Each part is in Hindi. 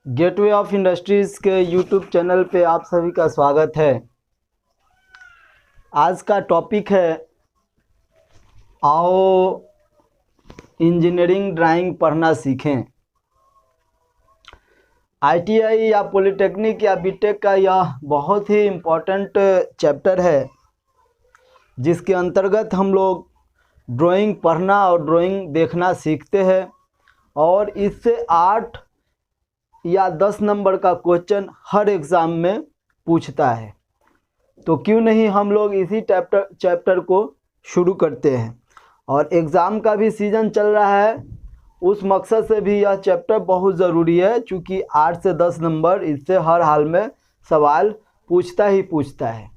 गेटवे ऑफ इंडस्ट्रीज़ के यूट्यूब चैनल पे आप सभी का स्वागत है। आज का टॉपिक है आओ इंजीनियरिंग ड्राइंग पढ़ना सीखें। आईटीआई या पॉलिटेक्निक या बीटेक का यह बहुत ही इम्पोर्टेंट चैप्टर है जिसके अंतर्गत हम लोग ड्राइंग पढ़ना और ड्राइंग देखना सीखते हैं और इससे 8 या 10 नंबर का क्वेश्चन हर एग्ज़ाम में पूछता है। तो क्यों नहीं हम लोग इसी चैप्टर को शुरू करते हैं। और एग्ज़ाम का भी सीज़न चल रहा है, उस मकसद से भी यह चैप्टर बहुत ज़रूरी है क्योंकि 8 से 10 नंबर इससे हर हाल में सवाल पूछता ही पूछता है।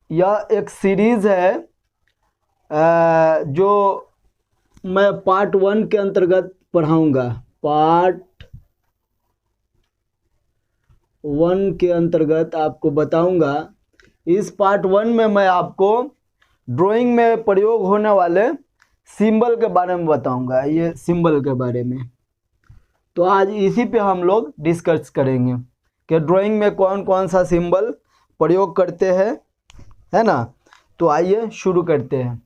यह एक सीरीज़ है जो मैं पार्ट 1 के अंतर्गत पढ़ाऊँगा। पार्ट 1 के अंतर्गत आपको बताऊंगा। इस पार्ट 1 में मैं आपको ड्राइंग में प्रयोग होने वाले सिंबल के बारे में बताऊंगा, ये सिंबल के बारे में। तो आज इसी पे हम लोग डिस्कस करेंगे कि ड्राइंग में कौन कौन सा सिंबल प्रयोग करते हैं, है ना। तो आइए शुरू करते हैं।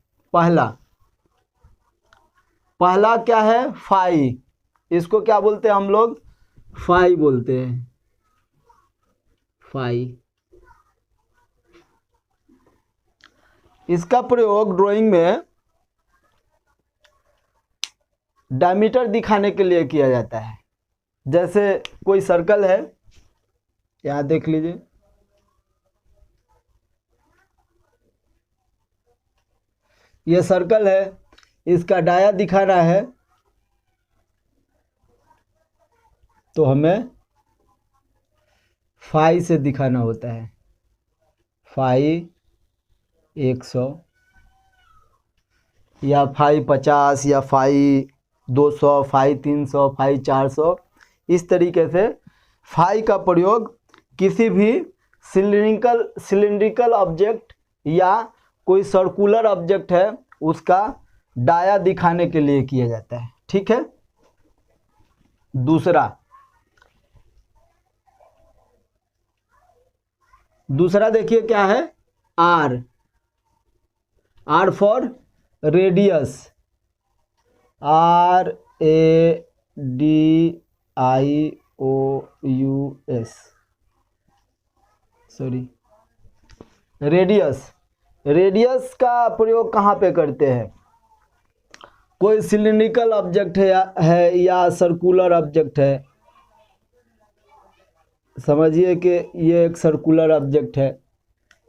पहला क्या है? फाई। इसको क्या बोलते हैं हम लोग? फाई बोलते हैं। फाई। इसका प्रयोग ड्राइंग में डायमीटर दिखाने के लिए किया जाता है। जैसे कोई सर्कल है, यहाँ देख लीजिए, ये सर्कल है, इसका डाया दिखाना है तो हमें फाई से दिखाना होता है। फाई 100 या फाई 50 या फाई 200, फाई 300, फाई 400, इस तरीके से फाई का प्रयोग किसी भी सिलिंड्रिकल ऑब्जेक्ट या कोई सर्कुलर ऑब्जेक्ट है उसका डाया दिखाने के लिए किया जाता है। ठीक है। दूसरा देखिए क्या है? R for radius. RADIOUS, sorry, radius का प्रयोग कहाँ पे करते हैं? कोई सिलिंड्रिकल ऑब्जेक्ट है या सर्कुलर ऑब्जेक्ट है। समझिए कि ये एक सर्कुलर ऑब्जेक्ट है,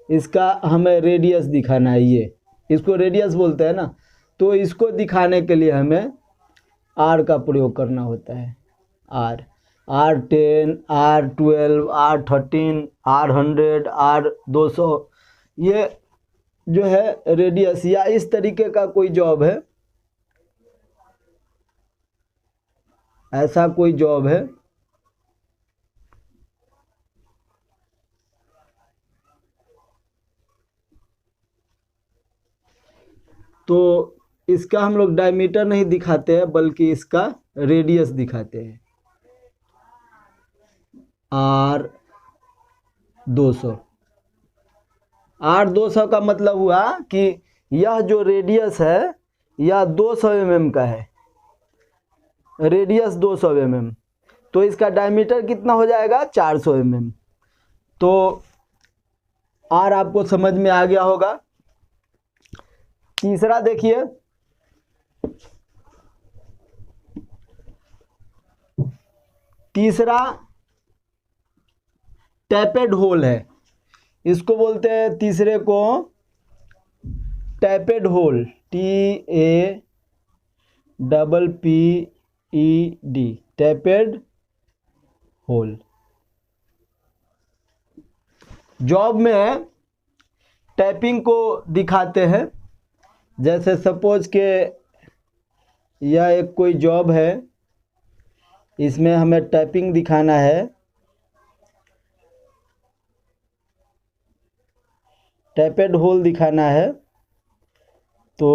इसका हमें रेडियस दिखाना है, ये इसको रेडियस बोलते हैं ना। तो इसको दिखाने के लिए हमें आर का प्रयोग करना होता है। R10, R12, R13, R100, R200, ये जो है रेडियस या इस तरीके का कोई जॉब है, ऐसा कोई जॉब है। तो इसका हम लोग डायमीटर नहीं दिखाते हैं बल्कि इसका रेडियस दिखाते हैं। R200 का मतलब हुआ कि यह जो रेडियस है यह 200 mm का है। रेडियस 200 mm, तो इसका डायमीटर कितना हो जाएगा? 400 mm। तो आर आपको समझ में आ गया होगा। तीसरा देखिए, तीसरा टैपेड होल है। इसको बोलते हैं तीसरे को टैपेड होल, TAPPED, टैपेड होल। जॉब में टैपिंग को दिखाते हैं। जैसे सपोज के यह एक कोई जॉब है, इसमें हमें टैपिंग दिखाना है, टैपेड होल दिखाना है। तो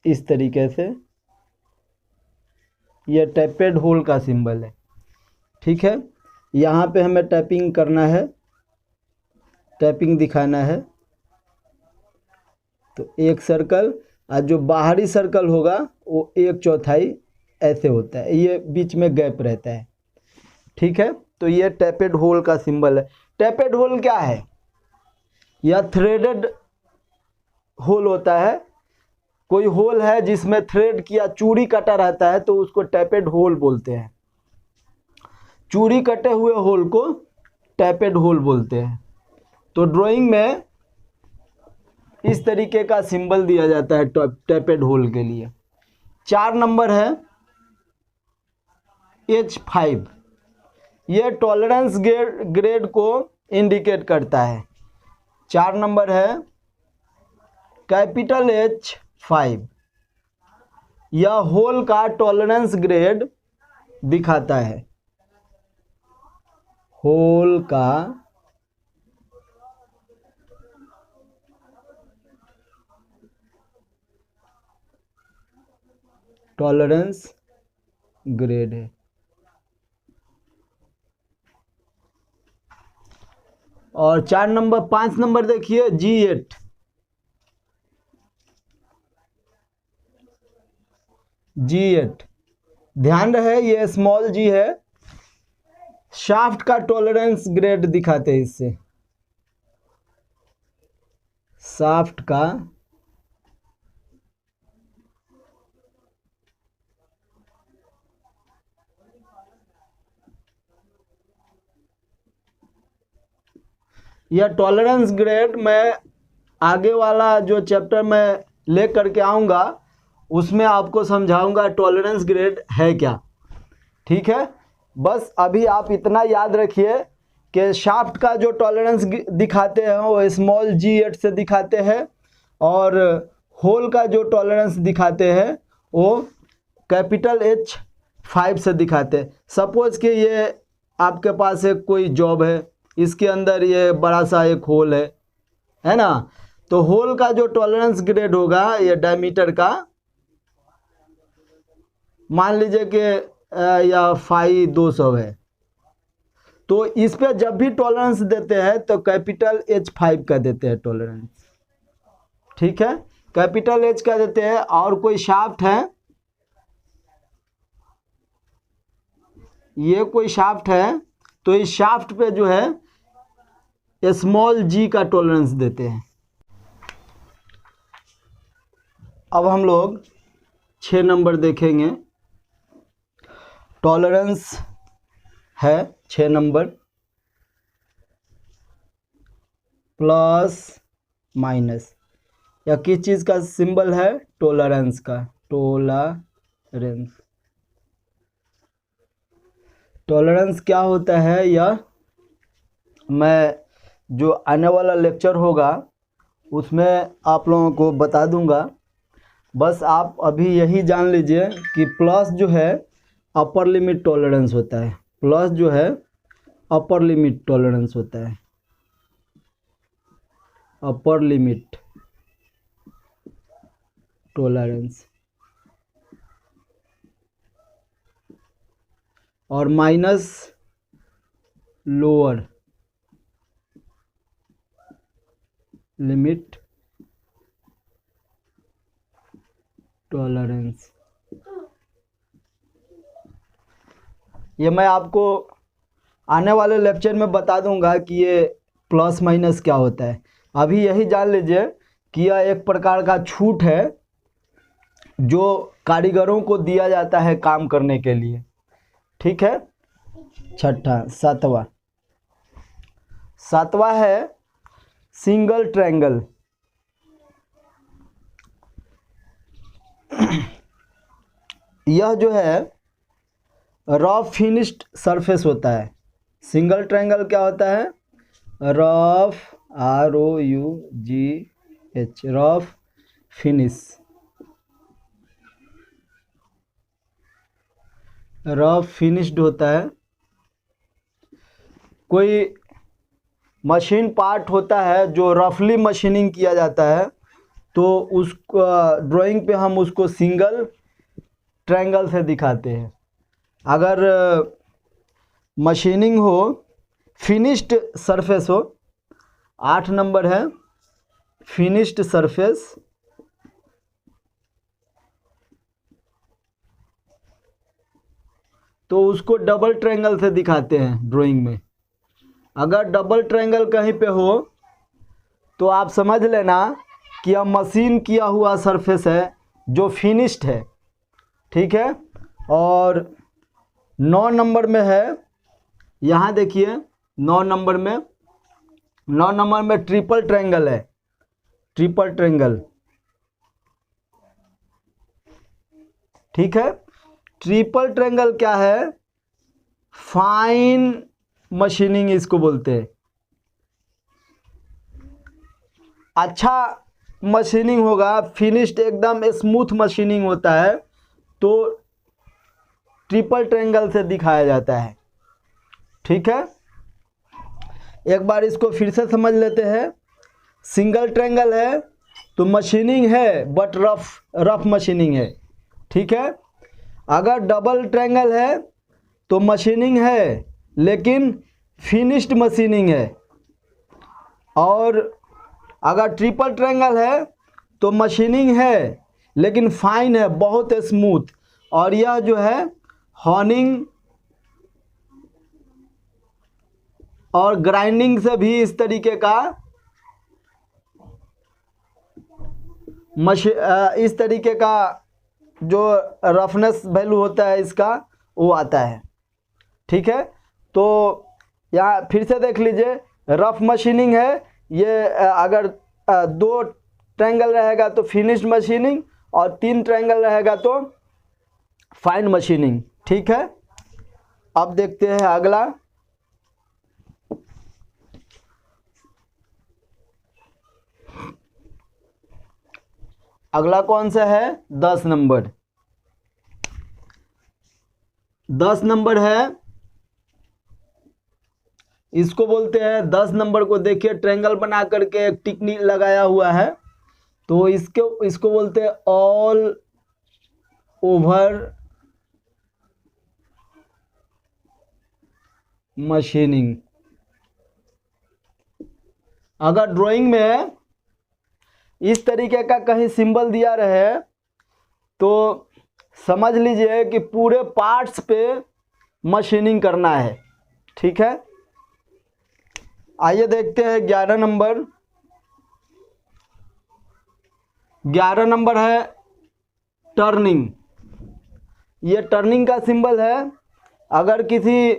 इस तरीके से यह टैपेड होल का सिंबल है। ठीक है, यहाँ पे हमें टैपिंग करना है, टैपिंग दिखाना है। तो एक सर्कल, और जो बाहरी सर्कल होगा वो 1/4 ऐसे होता है, ये बीच में गैप रहता है। ठीक है, तो ये टैपेड होल का सिंबल है। टैपेड होल क्या है? यह थ्रेडेड होल होता है। कोई होल है जिसमें थ्रेड किया चूड़ी कटा रहता है तो उसको टैपेड होल बोलते हैं। चूड़ी कटे हुए होल को टैपेड होल बोलते हैं। तो ड्राइंग में इस तरीके का सिंबल दिया जाता है टैपेड होल के लिए। 4 नंबर है H5, यह टॉलरेंस ग्रेड को इंडिकेट करता है। 4 नंबर है कैपिटल H5, यह होल का टॉलरेंस ग्रेड दिखाता है। होल का टॉलरेंस ग्रेड है। और 5 नंबर देखिए G8, G8 ध्यान रहे ये स्मॉल g है। शाफ्ट का टॉलरेंस ग्रेड दिखाते हैं इससे, शाफ्ट का यह टॉलरेंस ग्रेड मैं आगे वाला जो चैप्टर में ले करके आऊँगा उसमें आपको समझाऊंगा टॉलरेंस ग्रेड है क्या। ठीक है, बस अभी आप इतना याद रखिए कि शाफ्ट का जो टॉलरेंस दिखाते हैं वो स्मॉल G8 से दिखाते हैं, और होल का जो टॉलरेंस दिखाते हैं वो कैपिटल H5 से दिखाते हैं। सपोज कि ये आपके पास एक कोई जॉब है, इसके अंदर ये बड़ा सा एक होल है ना, तो होल का जो टॉलरेंस ग्रेड होगा ये डायमीटर का, मान लीजिए कि या फाई 200 है, तो इस पे जब भी टॉलरेंस देते हैं तो कैपिटल H5 का देते हैं टॉलरेंस। ठीक है, कैपिटल H का देते हैं। और कोई शाफ्ट है, ये कोई शाफ्ट है तो इस शाफ्ट पे जो है स्मॉल g का टॉलरेंस देते हैं। अब हम लोग 6 नंबर देखेंगे। टॉलरेंस है 6 नंबर, प्लस माइनस, या किस चीज़ का सिंबल है? टॉलरेंस का, टॉलरेंस। टॉलरेंस क्या होता है यह मैं जो आने वाला लेक्चर होगा उसमें आप लोगों को बता दूंगा। बस आप अभी यही जान लीजिए कि प्लस जो है अपर लिमिट टॉलरेंस होता है, प्लस जो है अपर लिमिट टॉलरेंस होता है, अपर लिमिट टॉलरेंस, और माइनस लोअर लिमिट टॉलरेंस। ये मैं आपको आने वाले लेक्चर में बता दूंगा कि ये प्लस माइनस क्या होता है। अभी यही जान लीजिए कि यह एक प्रकार का छूट है जो कारीगरों को दिया जाता है काम करने के लिए। ठीक है, सातवां है सिंगल ट्रायंगल। यह जो है रफ फिनिश्ड सरफेस होता है। सिंगल ट्रायंगल क्या होता है? Rough, ROUGH, rough finish, rough finished होता है। कोई मशीन पार्ट होता है जो रफली मशीनिंग किया जाता है तो उस ड्राइंग पे हम उसको सिंगल ट्रायंगल से दिखाते हैं। अगर मशीनिंग हो, फिनिश्ड सरफेस हो। 8 नंबर है फिनिश्ड सरफेस। तो उसको डबल ट्रायंगल से दिखाते हैं ड्राइंग में। अगर डबल ट्रायंगल कहीं पे हो तो आप समझ लेना कि यह मशीन किया हुआ सरफेस है जो फिनिश्ड है, ठीक है। और 9 नंबर में है, यहाँ देखिए 9 नंबर में ट्रिपल ट्रायंगल है, ट्रिपल ट्रायंगल, ठीक है। ट्रिपल ट्रायंगल क्या है? फाइन मशीनिंग इसको बोलते हैं। अच्छा मशीनिंग होगा, फिनिश्ड एकदम स्मूथ मशीनिंग होता है तो ट्रिपल ट्रायंगल से दिखाया जाता है, ठीक है। एक बार इसको फिर से समझ लेते हैं। सिंगल ट्रायंगल है तो मशीनिंग है बट रफ मशीनिंग है, ठीक है। अगर डबल ट्रायंगल है तो मशीनिंग है लेकिन फिनिश्ड मशीनिंग है। और अगर ट्रिपल ट्रायंगल है तो मशीनिंग है लेकिन फाइन है, बहुत स्मूथ। और यह जो है हॉर्निंग और ग्राइंडिंग से भी इस तरीके का इस तरीके का जो रफनेस वैल्यू होता है इसका वो आता है, ठीक है। तो यहाँ फिर से देख लीजिए, रफ मशीनिंग है ये। अगर 2 ट्रायंगल रहेगा तो फिनिश्ड मशीनिंग और 3 ट्रायंगल रहेगा तो फाइन मशीनिंग, ठीक है। अब देखते हैं अगला। अगला कौन सा है? 10 नंबर। 10 नंबर है, इसको बोलते हैं 10 नंबर को देखिए ट्रायंगल बना करके एक टिक लगाया हुआ है तो इसको बोलते हैं ऑल ओवर मशीनिंग। अगर ड्राइंग में इस तरीके का कहीं सिंबल दिया रहे तो समझ लीजिए कि पूरे पार्ट्स पे मशीनिंग करना है, ठीक है। आइए देखते हैं 11 नंबर। 11 नंबर है टर्निंग। ये टर्निंग का सिंबल है। अगर किसी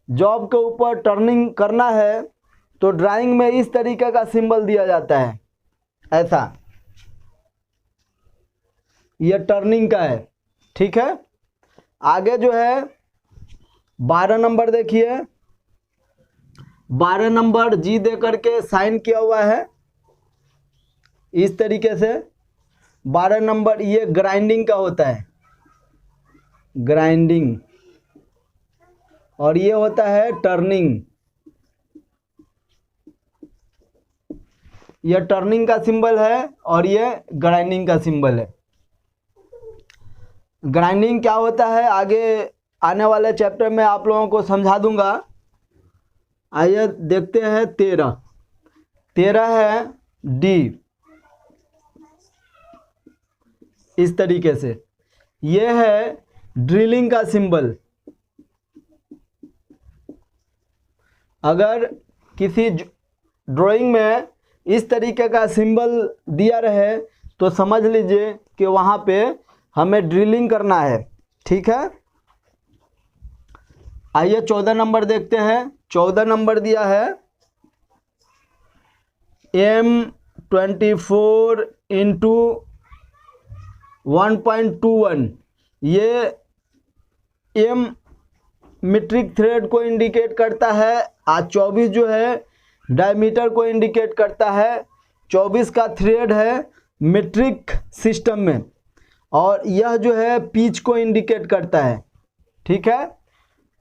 जॉब के ऊपर टर्निंग करना है तो ड्राइंग में इस तरीके का सिंबल दिया जाता है, ऐसा। ये टर्निंग का है, ठीक है। आगे जो है 12 नंबर देखिए। 12 नंबर जी दे करके साइन किया हुआ है इस तरीके से। 12 नंबर ये ग्राइंडिंग का होता है, ग्राइंडिंग। और ये होता है टर्निंग। ये टर्निंग का सिंबल है और ये ग्राइंडिंग का सिंबल है। ग्राइंडिंग क्या होता है आगे आने वाले चैप्टर में आप लोगों को समझा दूंगा। आइए देखते हैं 13 है डी, इस तरीके से। ये है ड्रिलिंग का सिंबल। अगर किसी ड्राइंग में इस तरीके का सिंबल दिया रहे तो समझ लीजिए कि वहाँ पे हमें ड्रिलिंग करना है, ठीक है। आइए 14 नंबर देखते हैं। 14 नंबर दिया है M24 इंटू 1.21। ये M मीट्रिक थ्रेड को इंडिकेट करता है। आज 24 जो है डायमीटर को इंडिकेट करता है। 24 का थ्रेड है मीट्रिक सिस्टम में और यह जो है पिच को इंडिकेट करता है, ठीक है।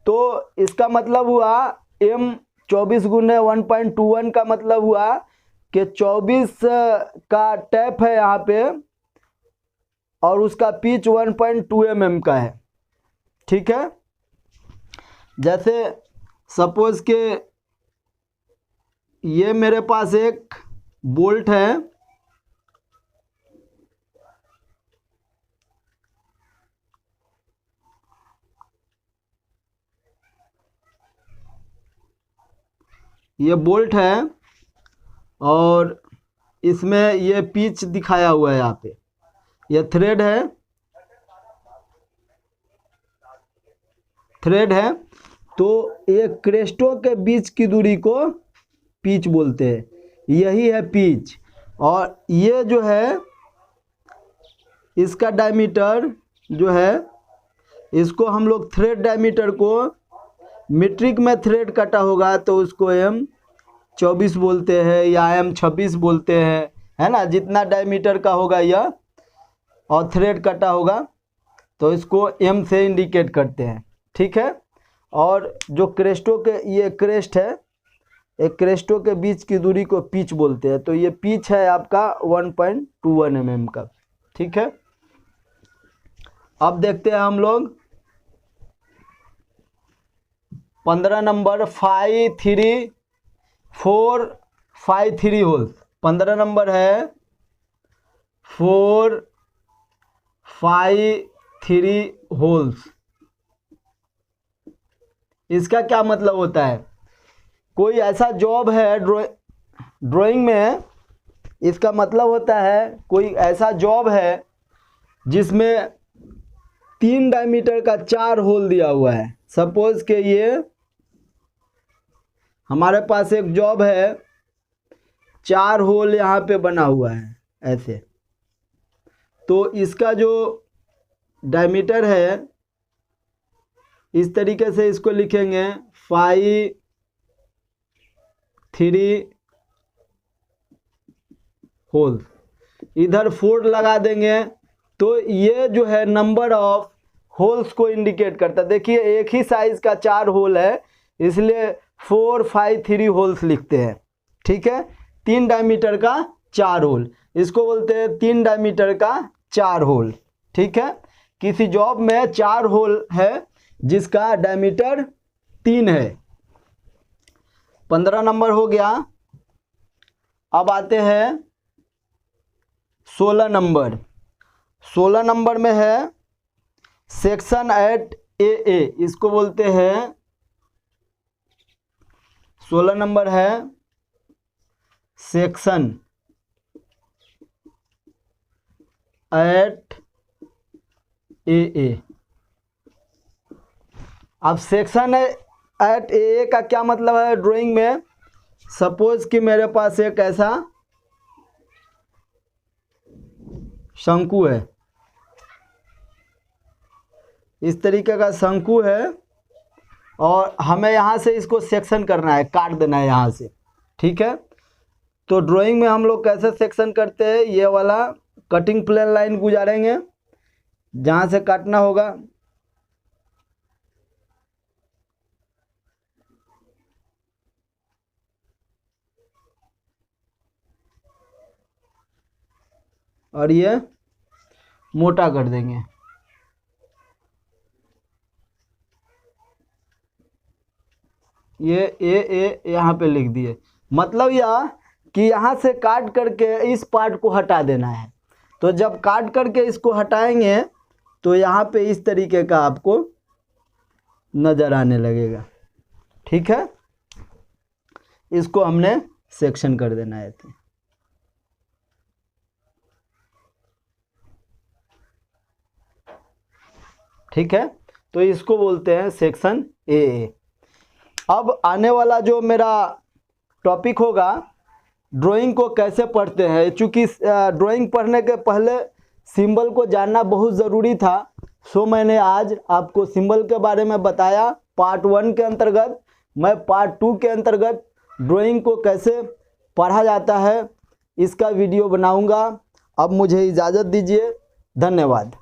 तो इसका मतलब हुआ M24 गुने 1.21 का मतलब हुआ कि 24 का टैप है यहाँ पे और उसका पिच 1.2 mm का है, ठीक है। जैसे सपोज के ये मेरे पास एक बोल्ट है, ये बोल्ट है और इसमें ये पिच दिखाया हुआ है, यहाँ पे ये थ्रेड है, तो ये क्रेस्टों के बीच की दूरी को पिच बोलते हैं, यही है पिच। और ये जो है इसका डायमीटर जो है, इसको हम लोग थ्रेड डायमीटर को मीट्रिक में थ्रेड कटा होगा तो उसको M24 बोलते हैं या M26 बोलते हैं, है ना। जितना डायमीटर का होगा यह और थ्रेड कटा होगा तो इसको M से इंडिकेट करते हैं, ठीक है। और जो क्रेस्टों के ये क्रेस्ट है, एक क्रेस्टों के बीच की दूरी को पिच बोलते हैं, तो ये पिच है आपका 1.21 mm का, ठीक है। अब देखते हैं हम लोग 15 नंबर 453 होल्स। 15 नंबर है 453 होल्स। इसका क्या मतलब होता है? कोई ऐसा जॉब है ड्राइंग में, इसका मतलब होता है कोई ऐसा जॉब है जिसमें 3 डायमीटर का 4 होल दिया हुआ है। सपोज के ये हमारे पास एक जॉब है, 4 होल यहाँ पे बना हुआ है ऐसे, तो इसका जो डायमीटर है इस तरीके से इसको लिखेंगे 53 होल, इधर 4 लगा देंगे तो ये जो है नंबर ऑफ होल्स को इंडिकेट करता है। देखिए एक ही साइज का 4 होल है, इसलिए 453 होल्स लिखते हैं, ठीक है। 3 डायमीटर का 4 होल, इसको बोलते हैं 3 डायमीटर का 4 होल, ठीक है। किसी जॉब में 4 होल है जिसका डायमीटर 3 है। 15 नंबर हो गया। अब आते हैं 16 नंबर। 16 नंबर में है सेक्शन एट AA, इसको बोलते हैं 16 नंबर है सेक्शन एट AA। अब सेक्शन एट AA का क्या मतलब है ड्राइंग में? सपोज कि मेरे पास एक ऐसा शंकु है, इस तरीके का शंकु है और हमें यहाँ से इसको सेक्शन करना है, काट देना है यहाँ से, ठीक है। तो ड्राइंग में हम लोग कैसे सेक्शन करते हैं, ये वाला कटिंग प्लेन लाइन गुजारेंगे जहाँ से काटना होगा, और ये मोटा कर देंगे। ये ए यहाँ पे लिख दिए, मतलब यह कि यहाँ से काट करके इस पार्ट को हटा देना है। तो जब काट करके इसको हटाएंगे तो यहाँ पे इस तरीके का आपको नज़र आने लगेगा, ठीक है। इसको हमने सेक्शन कर देना है, ठीक है। तो इसको बोलते हैं सेक्शन AA। अब आने वाला जो मेरा टॉपिक होगा, ड्राइंग को कैसे पढ़ते हैं। चूँकि ड्राइंग पढ़ने के पहले सिंबल को जानना बहुत ज़रूरी था, सो मैंने आज आपको सिंबल के बारे में बताया पार्ट 1 के अंतर्गत। मैं पार्ट 2 के अंतर्गत ड्राइंग को कैसे पढ़ा जाता है इसका वीडियो बनाऊंगा। अब मुझे इजाज़त दीजिए, धन्यवाद।